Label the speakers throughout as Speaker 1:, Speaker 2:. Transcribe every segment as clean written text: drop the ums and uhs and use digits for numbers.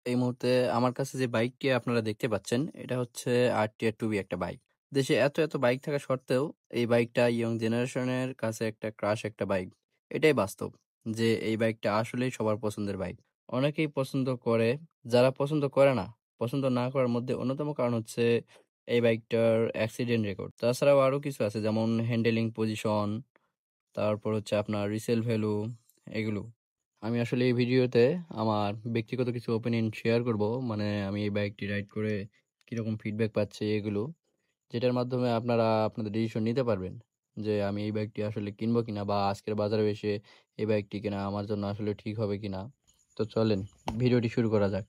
Speaker 1: এই মুহূর্তে আমার কাছে যে বাইকটি আপনারা দেখতে পাচ্ছেন, এটা হচ্ছে আরটিআর 2B একটা বাইক। দেশে এত বাইক থাকা সত্ত্বেও এই বাইকটা ইয়ং জেনারেশনের কাছে একটা ক্রাশ একটা বাইক। এটাই বাস্তব যে এই বাইকটা আসলেই সবার পছন্দের বাইক। অনেকেই পছন্দ করে, যারা পছন্দ করে না, পছন্দ না করার মধ্যে অন্যতম কারণ হচ্ছে এই বাইকটার অ্যাক্সিডেন্ট রেকর্ড। তাছাড়াও আরো কিছু আছে যেমন হ্যান্ডেলিং পজিশন, তারপর হচ্ছে আপনার রিসেল ভ্যালু এগুলো। আমি আসলে এই ভিডিওতে আমার ব্যক্তিগত কিছু ওপিনিয়ন শেয়ার করব। মানে আমি এই বাইকটি রাইড করে কিরকম ফিডব্যাক পাচ্ছি এগুলো। যেটার মাধ্যমে আপনারা আপনাদের ডিসিশন নিতে পারবেন যে আমি এই বাইকটি আসলে কিনবো কিনা বা আজকের বাজারে এসে এই বাইকটি কেনা আমার জন্য আসলে ঠিক হবে কিনা। তো চলেন ভিডিওটি শুরু করা যাক।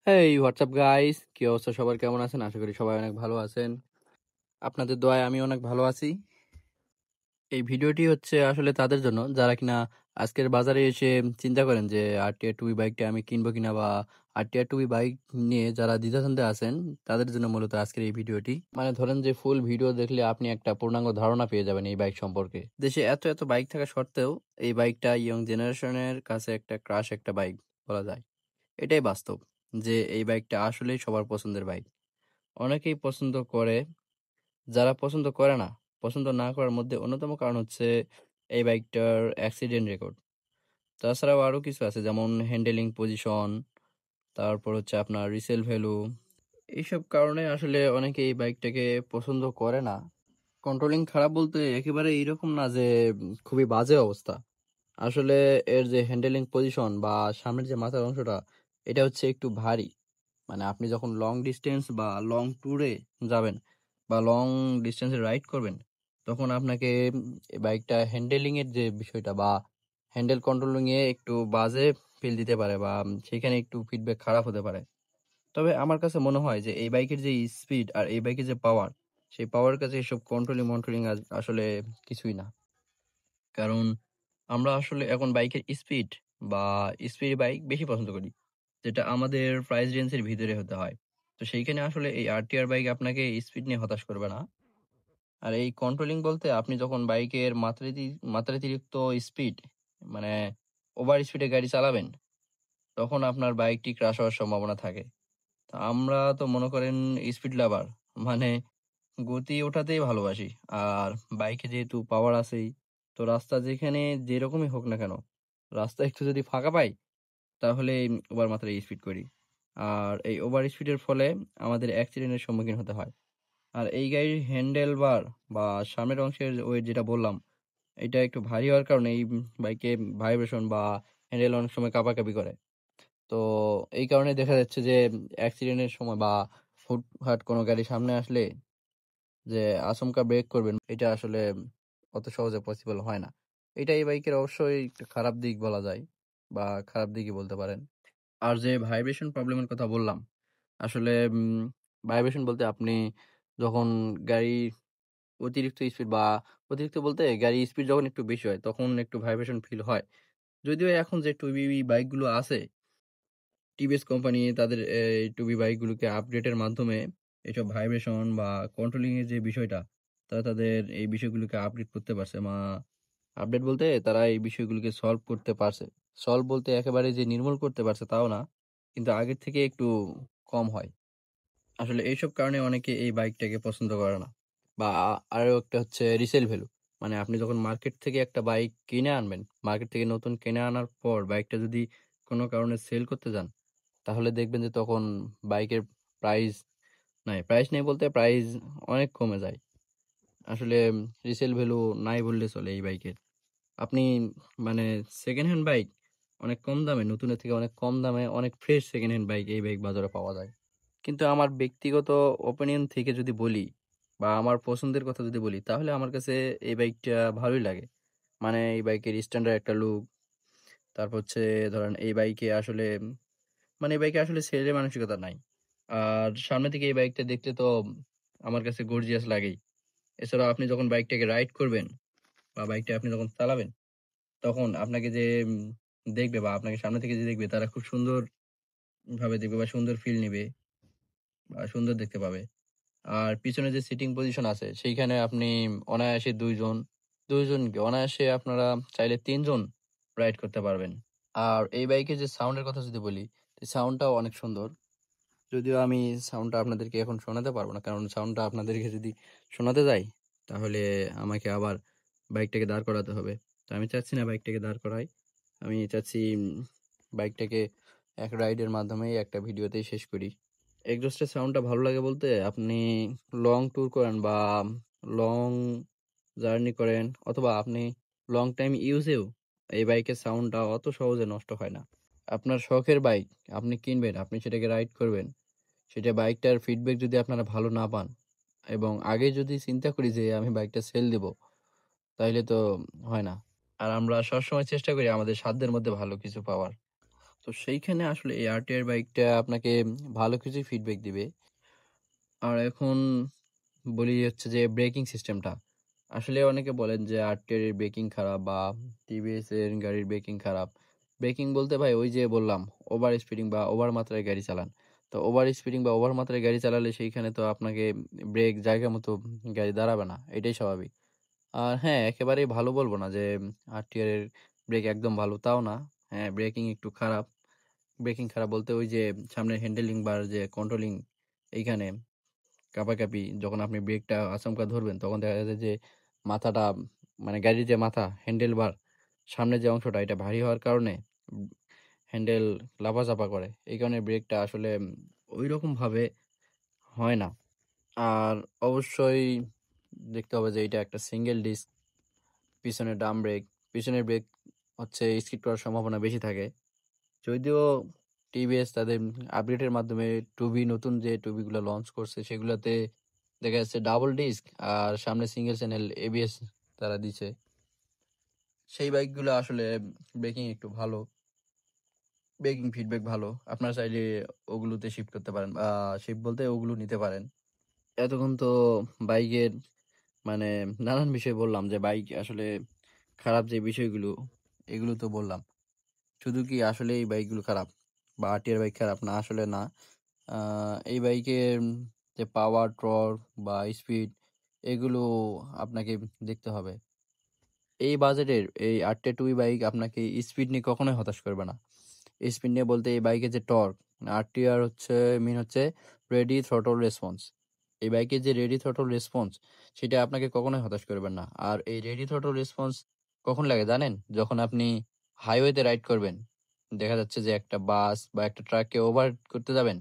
Speaker 1: হেই হোয়াটসঅ্যাপ গাইস, কি অবস্থা সবার, কেমন আছেন? আশা করি সবাই অনেক ভালো আছেন। আপনাদের দোয়ায় আমি অনেক ভালো আছি। এই ভিডিওটি হচ্ছে আসলে তাদের জন্য যারা কিনা আজকের বাজারে এসে চিন্তা করেন যে আরটিআর টুবি বাইকটা আমি কিনবো কিনা, বা আরটিআর টুবি বাইক নিয়ে যারা দ্বিধাদ্বন্দ্বে আছেন তাদের জন্য মূলত আজকের এই ভিডিওটি। মানে ধরেন যে ফুল ভিডিও দেখলে আপনি একটা পূর্ণাঙ্গ ধারণা পেয়ে যাবেন এই বাইক সম্পর্কে। দেশে এত বাইক থাকা সত্ত্বেও এই বাইকটা ইয়ং জেনারেশনের কাছে একটা ক্রাশ একটা বাইক বলা যায়। এটাই বাস্তব যে এই বাইকটা আসলেই সবার পছন্দের বাইক। অনেকেই পছন্দ করে, যারা পছন্দ করে না, পছন্দ না করার মধ্যে অন্যতম কারণ হচ্ছে এই বাইকটার অ্যাক্সিডেন্ট রেকর্ড। তাছাড়াও আরো কিছু আছে যেমন হ্যান্ডেলিং পজিশন, তারপর হচ্ছে আপনার রিসেল ভ্যালু। এইসব কারণে আসলে অনেকে এই বাইকটাকে পছন্দ করে না। কন্ট্রোলিং খারাপ বলতে একেবারে এইরকম না যে খুবই বাজে অবস্থা। আসলে এর যে হ্যান্ডেলিং পজিশন বা সামনের যে মাথার অংশটা, এটা হচ্ছে একটু ভারী। মানে আপনি যখন লং ডিস্টেন্স বা লং ট্যুরে যাবেন বা লং ডিস্টেন্সে রাইড করবেন, তখন আপনাকে এই বাইকটা হ্যান্ডেলিং এর যে বিষয়টা বা হ্যান্ডেল কন্ট্রোলিং এ একটু বাজে ফিল দিতে পারে, বা সেখানে একটু ফিডব্যাক খারাপ হতে পারে। তবে আমার কাছে মনে হয় যে এই বাইকের যে স্পিড আর এই বাইকের যে পাওয়ার, সেই পাওয়ার কাছে এসব কন্ট্রোলিং আসলে কিছুই না। কারণ আমরা আসলে এখন বাইকের স্পিড বা স্পিড বাইক বেশি পছন্দ করি, যেটা আমাদের প্রাইস রেঞ্জের ভিতরে হতে হয়। তো সেইখানে আসলে এই আরটিআর বাইক আপনাকে স্পিড নিয়ে হতাশ করবে না। আর এই কন্ট্রোলিং বলতে আপনি যখন বাইকের মাত্রাতিরিক্ত স্পিড, মানে ওভার স্পিডে গাড়ি চালাবেন, তখন আপনার বাইকটি ক্র্যাশ হওয়ার সম্ভাবনা থাকে। তো আমরা তো মনে করেন স্পিড লাভার, মানে গতি ওঠাতেই ভালোবাসি। আর বাইকে যেহেতু পাওয়ার আছেই, তো রাস্তা যেখানে যেরকমই হোক না কেন, রাস্তা একটু যদি ফাঁকা পাই তাহলে ওভার মাত্রায় স্পিড করি। আর এই ওভার স্পিডের ফলে আমাদের অ্যাক্সিডেন্টের সম্মুখীন হতে হয়। আর এই গাড়ির হ্যান্ডেল বার বা সামনের অংশের ওয়েট যেটা বললাম, এটা একটু ভারী হওয়ার কারণে এই বাইকে ভাইব্রেশন বা হ্যান্ডেল অনেক সময় কাঁপাকাঁপি করে। তো এই কারণে দেখা যাচ্ছে যে অ্যাক্সিডেন্টের সময় বা হুটহাট কোনো গাড়ি সামনে আসলে যে আচমকা ব্রেক করবেন, এটা আসলে অত সহজে পসিবল হয় না। এটা এই বাইকের অবশ্যই একটা খারাপ দিক বলা যায়, বা খারাপ দিকই বলতে পারেন। আর যে ভাইব্রেশন প্রবলেমের কথা বললাম, আসলে ভাইব্রেশন বলতে আপনি যখন গাড়ি অতিরিক্ত স্পিড বা অতিরিক্ত বলতে গাড়ির স্পিড যখন একটু বেশি হয় তখন একটু ভাইব্রেশন ফিল হয়। যদিও এখন যে টুবি বাইকগুলো আছে, টিভিএস কোম্পানি তাদের এই টুবি বাইকগুলোকে আপডেটের মাধ্যমে এসব ভাইব্রেশন বা কন্ট্রোলিং এর যে বিষয়টা, তারা তাদের এই বিষয়গুলোকে আপডেট করতে পারছে। আপডেট বলতে তারা এই বিষয়গুলোকে সলভ করতে পারছে। সলভ বলতে একেবারে যে নির্মূল করতে পারছে তাও না, কিন্তু আগের থেকে একটু কম হয়। আসলে এইসব কারণে অনেকে এই বাইকটাকে পছন্দ করে না। বা আরো একটা হচ্ছে রিসেল ভ্যালু। মানে আপনি যখন মার্কেট থেকে একটা বাইক কিনে আনবেন, মার্কেট থেকে নতুন কিনে আনার পর বাইকটা যদি কোনো কারণে সেল করতে যান, তাহলে দেখবেন যে তখন বাইকের প্রাইস প্রাইস নেই বলতে প্রাইস অনেক কমে যায়। আসলে রিসেল ভ্যালু নাই বললে চলে এই বাইকের। আপনি মানে সেকেন্ড হ্যান্ড বাইক অনেক কম দামে, নতুনের থেকে অনেক কম দামে অনেক ফ্রেশ সেকেন্ড হ্যান্ড বাইক এই বাইক বাজারে পাওয়া যায়। কিন্তু আমার ব্যক্তিগত ওপিনিয়ন থেকে যদি বলি বা আমার পছন্দের কথা যদি বলি, তাহলে আমার কাছে এই বাইকটা ভালোই লাগে। মানে এই বাইকের স্ট্যান্ডার্ড একটা লুক, তারপর হচ্ছে ধরেন এই বাইকে আসলে মানে এই বাইকে আসলে ছেলে মানসিকতা নাই। আর সামনে থেকে এই বাইকটা দেখতে তো আমার কাছে গর্জিয়াস লাগেই। এছাড়াও আপনি যখন বাইকটাকে রাইড করবেন বা বাইকটা আপনি যখন চালাবেন, তখন আপনাকে যে দেখবে বা আপনাকে সামনে থেকে যে দেখবে তারা খুব সুন্দর ভাবে দেখবে বা সুন্দর ফিল নিবে বা সুন্দর দেখতে পাবে। আর পিছনে যে সিটিং পজিশন আছে সেইখানে আপনি অনায়াসে ২ জন কি অনায়াসে আপনারা চাইলে ৩ জন রাইড করতে পারবেন। আর এই বাইকের যে সাউন্ডের কথা যদি বলি, সাউন্ডটাও অনেক সুন্দর। যদিও আমি সাউন্ডটা আপনাদেরকে এখন শোনাতে পারব না। কারণ সাউন্ডটা আপনাদেরকে যদি শোনাতে যাই, তাহলে আমাকে আবার বাইকটাকে দাঁড় করাতে হবে। তো আমি চাচ্ছি না বাইকটাকে দাঁড় করাই। আমি চাচ্ছি বাইকটাকে এক রাইডের মাধ্যমেই একটা ভিডিওতেই শেষ করি। এক্সজস্টের সাউন্ডটা ভালো লাগে বলতে আপনি লং ট্যুর করেন বা লং জার্নি করেন অথবা আপনি লং টাইম ইউজেও এই বাইকের সাউন্ডটা অত সহজে নষ্ট হয় না। আপনার শখের বাইক আপনি কিনবেন, আপনি সেটাকে রাইড করবেন। সেটা বাইকটার ফিডব্যাক যদি আপনারা ভালো না পান এবং আগে যদি চিন্তা করি যে আমি বাইকটা সেল দিব, তাইলে তো হয় না। আর আমরা সবসময় চেষ্টা করি আমাদের সাধ্যের মধ্যে ভালো কিছু পাওয়ার। তো সেইখানে আসলে এই আরটিআর বাইকটা আপনাকে ভালো কিছুই ফিডব্যাক দিবে। আর এখন বলি হচ্ছে যে ব্রেকিং সিস্টেমটা। আসলে অনেকে বলেন যে আরটিআর এর ব্রেকিং খারাপ বা টিভিএস এর গাড়ির ব্রেকিং খারাপ। ব্রেকিং বলতে ভাই ওই যে বললাম ওভার স্পিডিং বা ওভার মাত্রায় গাড়ি চালান। তো ওভার স্পিডিং বা ওভার মাত্রায় গাড়ি চালালে সেইখানে তো আপনাকে ব্রেক জায়গা মতো গাড়ি দাঁড়াবে না। এটাই স্বাভাবিক। আর হ্যাঁ, একেবারেই ভালো বলব না যে আরটিআর এর ব্রেক একদম ভালো তাও না। হ্যাঁ, ব্রেকিং একটু খারাপ। ব্রেকিং খারাপ বলতে ওই যে সামনের হ্যান্ডেলিং বার যে কন্ট্রোলিং এইখানে কাঁপাকাঁপি যখন আপনি ব্রেকটা আচমকা ধরবেন তখন দেখা যায় যে মাথাটা মানে গাড়ির যে মাথা হ্যান্ডেল বার সামনের যে অংশটা এটা ভারী হওয়ার কারণে উম হ্যান্ডেল লাফাঝাপা করে। এই কারণে ব্রেকটা আসলে ঐরকম ভাবে হয় না। আর অবশ্যই দেখতে হবে যে এটা একটা সিঙ্গেল ডিস্ক পিছনে ড্রাম ব্রেক। পিছনের ব্রেক হচ্ছে স্কিড করার সম্ভাবনা বেশি থাকে। যদিও টিভিএস তাদের আপডেটের মাধ্যমে টুবি নতুন যে টুবিগুলো লঞ্চ করছে সেগুলাতে দেখা যাচ্ছে ডাবল ডিস্ক আর সামনে সিঙ্গেল চ্যানেল এবিএস তারা দিছে। সেই বাইকগুলো আসলে ব্রেকিং একটু ভালো, ব্রেকিং ফিডব্যাক ভালো। আপনারা চাইলে ওগুলোতে শিফট করতে পারেন বা শিফট বলতে ওগুলো নিতে পারেন। এতক্ষণ তো বাইকের মানে নানান বিষয় বললাম যে বাইক আসলে খারাপ যে বিষয়গুলো এগুলো তো বললাম। শুধু কি আসলে এই বাইকগুলো খারাপ বা আরটিআর বাইক খারাপ? না, আসলে না। এই বাইকের যে পাওয়ার, টর্ক বা স্পিড এগুলো আপনাকে দেখতে হবে। এই বাজেটের এই আরটিআর টুবি বাইক আপনাকে স্পিড নিয়ে কখনোই হতাশ করবে না। স্পিড নিয়ে বলতে এই বাইকের যে টর্ক, আরটিআর হচ্ছে মিন হচ্ছে রেডি থ্রটল রেসপন্স। এই বাইকের যে রেডি থ্রটল রেসপন্স সেটা আপনাকে কখনোই হতাশ করবে না। আর এই রেডি থ্রটল রেসপন্স কখন লাগে জানেন? যখন আপনি হাইওয়েতে রাইড করবেন। দেখা যাচ্ছে যে একটা বাস বা একটা ট্রাককে ওভার করতে যাবেন।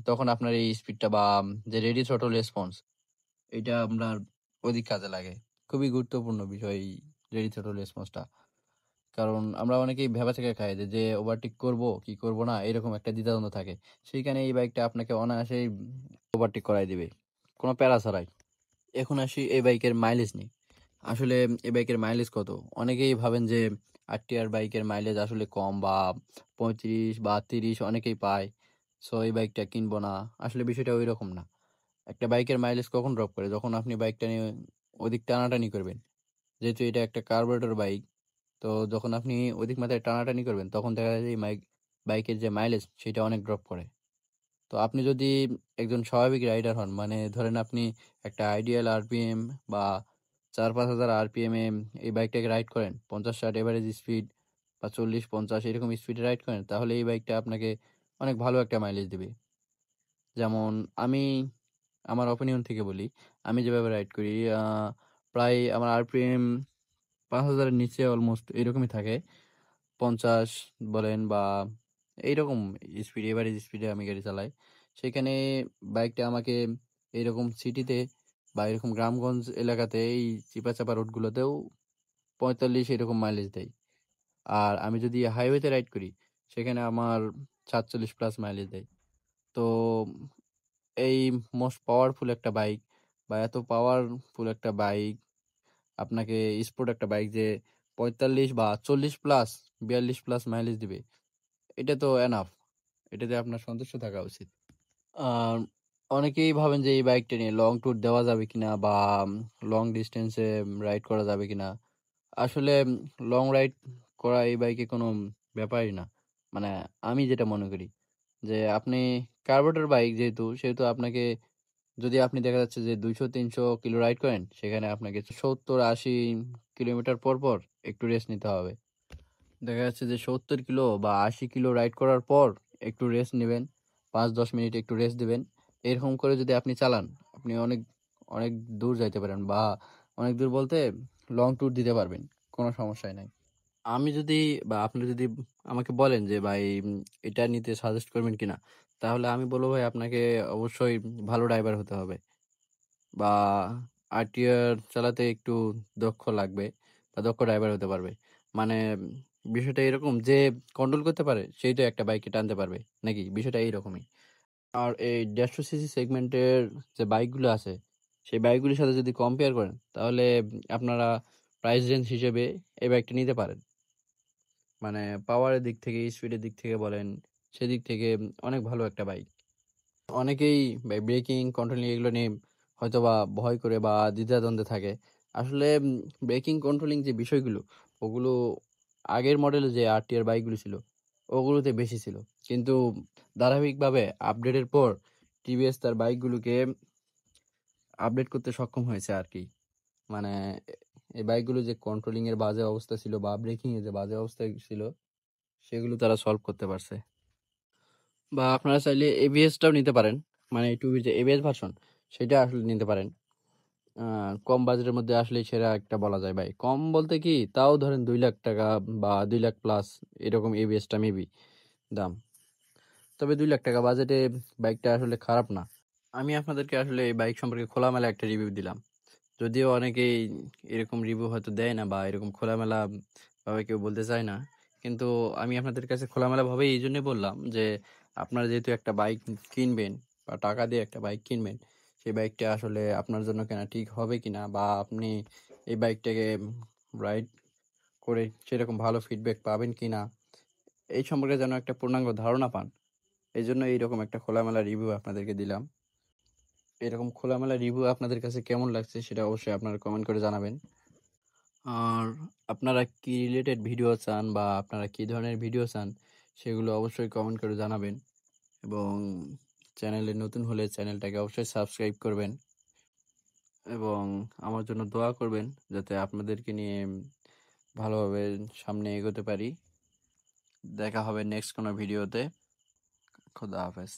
Speaker 1: তখন আপনার এই স্পিডটা বা যে রেডি থ্রটল রেসপন্স এটা আপনার অধিক কাজে লাগে। খুবই গুরুত্বপূর্ণ বিষয় এই রেডি থ্রটল রেসপন্সটা। কারণ আমরা অনেকেই ভেবাচাকা খাই যে ওভারটেক করব কি করব না এরকম একটা দ্বিধাদ্বন্দ্ব থাকে। সেইখানে এই বাইকটা আপনাকে অনায়াসেই ওভারটেক করায় দিবে। কোনো প্যারা ছাড়াই। এখন আসি এই বাইকের মাইলেজ নিয়ে। আসলে এই বাইকের মাইলেজ কত? অনেকেই ভাবেন যে আরটিআর বাইকের মাইলেজ আসলে কম বা ৩৫ বা ৩০ অনেকেই পায়। সো এই বাইকটা কিনবো না। আসলে বিষয়টা ঐরকম না। একটা বাইকের মাইলেজ কখন ড্রপ করে? যখন আপনি বাইকটা নিয়ে অধিক টানাটানি করবেন। যেহেতু এটা একটা কার্বোরেটর বাইক, তো যখন আপনি অধিক মাত্রায় টানাটানি করবেন তখন দেখা যায় যে এই বাইকের যে মাইলেজ সেটা অনেক ড্রপ করে। তো আপনি যদি একজন স্বাভাবিক রাইডার হন, মানে ধরেন আপনি একটা আইডিয়াল আরপিএম বা ৪-৫ হাজার আরপিএম এ এই বাইকটাকে রাইড করেন, ৫০-৬০ এভারেজ স্পিড বা ৪০-৫০ এরকম স্পিডে রাইড করেন, তাহলে এই বাইকটা আপনাকে অনেক ভালো একটা মাইলেজ দিবে। যেমন আমি আমার অপিনিয়ন থেকে বলি, আমি যেভাবে রাইড করি প্রায় আমার আরপিএম ৫,০০০ এর নিচে অলমোস্ট এরকমই থাকে। ৫০ বলেন বা এইরকম স্পিড এভারেজ স্পিডে আমি গাড়ি চালাই। সেখানে বাইকটা আমাকে এইরকম সিটিতে বা এরকম গ্রামগঞ্জ এলাকাতে এই চিপাচাপা রোডগুলোতেও ৪৫ এরকম মাইলেজ দেয়। আর আমি যদি হাইওয়েতে রাইড করি সেখানে আমার ৪৭ প্লাস মাইলেজ দেয়। তো এই মোস্ট পাওয়ারফুল একটা বাইক বা এত পাওয়ারফুল একটা বাইক আপনাকে স্পোর্ট একটা বাইক যে ৪৫ বা ৪০ প্লাস ৪২ প্লাস মাইলেজ দিবে। এটা তো এনাফ। এটাতে আপনার সন্তুষ্ট থাকা উচিত। আর অনেকেই ভাবেন যে এই বাইকটা নিয়ে লং ট্যুর দেওয়া যাবে কিনা বা লং ডিস্টেন্সে রাইড করা যাবে কিনা। আসলে লং রাইড করা এই বাইকে কোনো ব্যাপারই না। মানে আমি যেটা মনে করি যে আপনি কার্বোরেটর বাইক যেহেতু সেহেতু আপনাকে যদি আপনি দেখা যাচ্ছে যে 200-300 কিলো রাইড করেন, সেখানে আপনাকে 70-80 কিলোমিটার পর, পর একটু রেস্ট নিতে হবে। দেখা যাচ্ছে যে 70 কিলো বা 80 কিলো রাইড করার পর একটু রেস্ট নিবেন। ৫-১০ মিনিট একটু রেস্ট দিবেন। এরকম করে যদি আপনি চালান, আপনি অনেক, অনেক দূর যাইতে পারেন বা অনেক দূর বলতে লং ট্যুর দিতে পারবেন। কোনো সমস্যাই নাই। আমি যদি বা আপনি যদি আমাকে বলেন যে ভাই এটা নিতে সাজেস্ট করবেন কিনা? তাহলে আমি বলব ভাই আপনাকে অবশ্যই ভালো ড্রাইভার হতে হবে বা আরটিআর চালাতে একটু দক্ষ লাগবে বা দক্ষ ড্রাইভার হতে পারবে। মানে বিষয়টা এরকম যে কন্ট্রোল করতে পারে সেই তো একটা বাইকে টানতে পারবে। নাকি? বিষয়টা এইরকমই। আর এই 150 সিসি সেগমেন্টের যে বাইকগুলো আছে, সেই বাইকগুলির সাথে যদি কম্পেয়ার করেন তাহলে আপনারা প্রাইস রেঞ্জ হিসেবে এই বাইকটা নিতে পারেন। মানে পাওয়ারের দিক থেকে, স্পিডের দিক থেকে বলেন, সেদিক থেকে অনেক ভালো একটা বাইক। অনেকেই ব্রেকিং, কন্ট্রোলিং এগুলো নিয়ে হয়তোবা ভয় করে বা দ্বিধাদ্বন্দ্বে থাকে। আসলে ব্রেকিং, কন্ট্রোলিং যে বিষয়গুলো, ওগুলো আগের মডেলের যে আরটিআর বাইকগুলো ছিল, ওগুলোতে বেশি ছিল। কিন্তু ধারাবাহিকভাবে আপডেটের পর টিভিএস তার বাইকগুলোকে আপডেট করতে সক্ষম হয়েছে আরকি। মানে এই বাইকগুলো যে কন্ট্রোলিং এর বাজে অবস্থা ছিল বা ব্রেকিং এর যে বাজে অবস্থা ছিল, সেগুলো তারা সলভ করতে পারছে। বা আপনারা চাইলে এবিএসটাও নিতে পারেন। মানে টুবির যে এবিএস ভার্সন, সেটা আসলে নিতে পারেন। কম বাজেটের মধ্যে আসলেই সেরা একটা বলা যায় ভাই। কম বলতে কি তাও ধরেন ৳2,00,000 বা 2,00,000 প্লাস এরকম এবিএসটা মেবি দাম। তবে ৳2,00,000 বাজেটে বাইকটা আসলে খারাপ না। আমি আপনাদেরকে আসলে এই বাইক সম্পর্কে খোলামেলা একটা রিভিউ দিলাম। যদিও অনেকেই এরকম রিভিউ হয়তো দেয় না বা এরকম খোলামেলা ভাবে কেউ বলতে চায় না। কিন্তু আমি আপনাদের কাছে খোলামেলাভাবে এইজন্যই বললাম যে, আপনারা যেহেতু একটা বাইক কিনবেন বা টাকা দিয়ে একটা বাইক কিনবেন, সেই বাইকটা আসলে আপনার জন্য কেনা ঠিক হবে কিনা বা আপনি এই বাইকটাকে রাইড করে সেরকম ভালো ফিডব্যাক পাবেন কিনা, এই সম্পর্কে যেন একটা পূর্ণাঙ্গ ধারণা পান। এইজন্য এইরকম একটা খোলামেলা রিভিউ আপনাদেরকে দিলাম। এরকম খোলামেলা রিভিউ আপনাদের কাছে কেমন লাগছে সেটা অবশ্যই আপনারা কমেন্ট করে জানাবেন। আর আপনারা কি রিলেটেড ভিডিও চান বা আপনারা কি ধরনের ভিডিও চান সেগুলো অবশ্যই কমেন্ট করে জানাবেন এবং চ্যানেলে নতুন হলে চ্যানেলটাকে অবশ্যই সাবস্ক্রাইব করবেন এবং আমার জন্য দোয়া করবেন যাতে আপনাদেরকে নিয়ে ভালোভাবে সামনে এগোতে পারি। দেখা হবে নেক্সট কোনো ভিডিওতে। খোদা হাফেজ।